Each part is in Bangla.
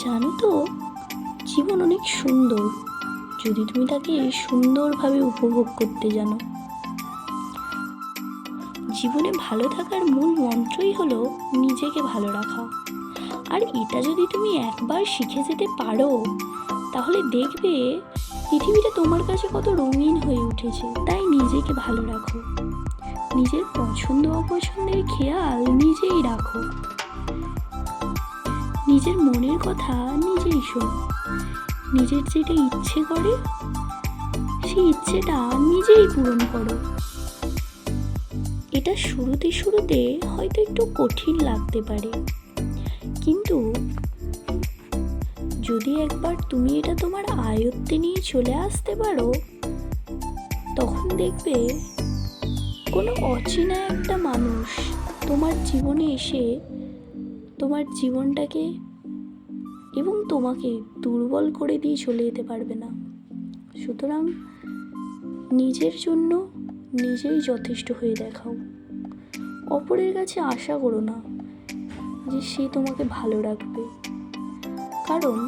জানো তো, জীবন অনেক সুন্দর যদি তুমি তাকে সুন্দরভাবে উপভোগ করতে জানো। জীবনে ভালো থাকার মূল মন্ত্রই হলো নিজেকে ভালো রাখা। আর এটা যদি তুমি একবার শিখে যেতে পারো, তাহলে দেখবে পৃথিবীটা তোমার কাছে কত রঙিন হয়ে উঠেছে। তাই নিজেকে ভালো রাখো, নিজের পছন্দ অপছন্দের খেয়াল নিজেই রাখো, নিজের মনের কথা নিজেই শোনো, নিজের যেটা ইচ্ছে করে সেই ইচ্ছেটা নিজেই পূরণ করো। এটা শুরুতে শুরুতে হয়তো একটু কঠিন লাগতে পারে, কিন্তু যদি একবার তুমি এটা তোমার আয়ত্তে নিয়ে চলে আসতে পারো, তখন দেখবে কোনো অচেনা একটা মানুষ তোমার জীবনে এসে তোমার জীবনটাকে এবং তোমাকে দুর্বল করে দিয়ে চলে যেতে পারবে না। সুতরাং নিজের জন্য নিজেই যথেষ্ট হয়ে দেখাও। অপরের কাছে আশা করো না যে সে তোমাকে ভালো রাখবে, কারণ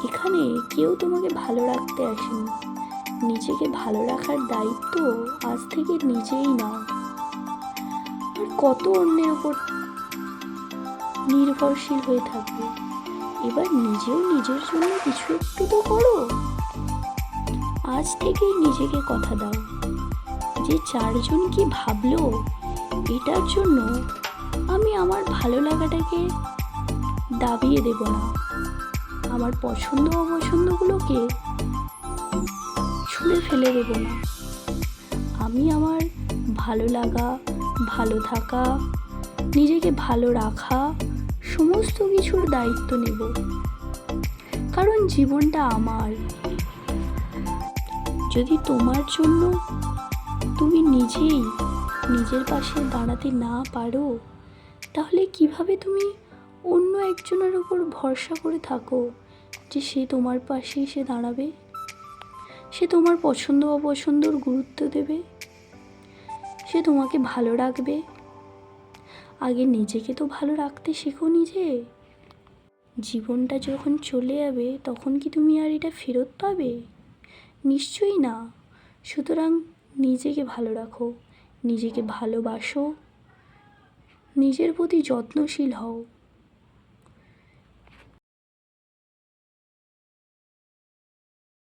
এখানে কেউ তোমাকে ভালো রাখতে আসেনি। নিজেকে ভালো রাখার দায়িত্ব আজ থেকে নিজেই নাও। আর কত অন্যের উপর নির্ভরশীল হয়ে থাকবে? এবার নিজেও নিজের জন্য কিছু একটু তো করো। আজ থেকেই নিজেকে কথা দাও যে চারজন কি ভাবলো এটার জন্য আমি আমার ভালো লাগাটাকে দাবিয়ে দেব না, আমার পছন্দ অপছন্দগুলোকে ছুঁড়ে ফেলে দেব না। আমি আমার ভালো লাগা, ভালো থাকা, নিজেকে ভালো রাখা সমস্ত কিছুর দায়িত্ব নেব, কারণ জীবনটা আমার। যদি তোমার জন্য তুমি নিজেই নিজের পাশে দাঁড়াতে না পারো, তাহলে কিভাবে তুমি অন্য একজনের উপর ভরসা করে থাকো যে সে তোমার পাশে এসে দাঁড়াবে, সে তোমার পছন্দ অপছন্দর গুরুত্ব দেবে, সে তোমাকে ভালো রাখবে? আগে নিজেকে তো ভালো রাখতে শেখো নিজে। জীবনটা যখন চলে যাবে তখন কি তুমি আর এটা ফেরত পাবে? নিশ্চয়ই না। সুতরাং নিজেকে ভালো রাখো, নিজেকে ভালোবাসো, নিজের প্রতি যত্নশীল হও।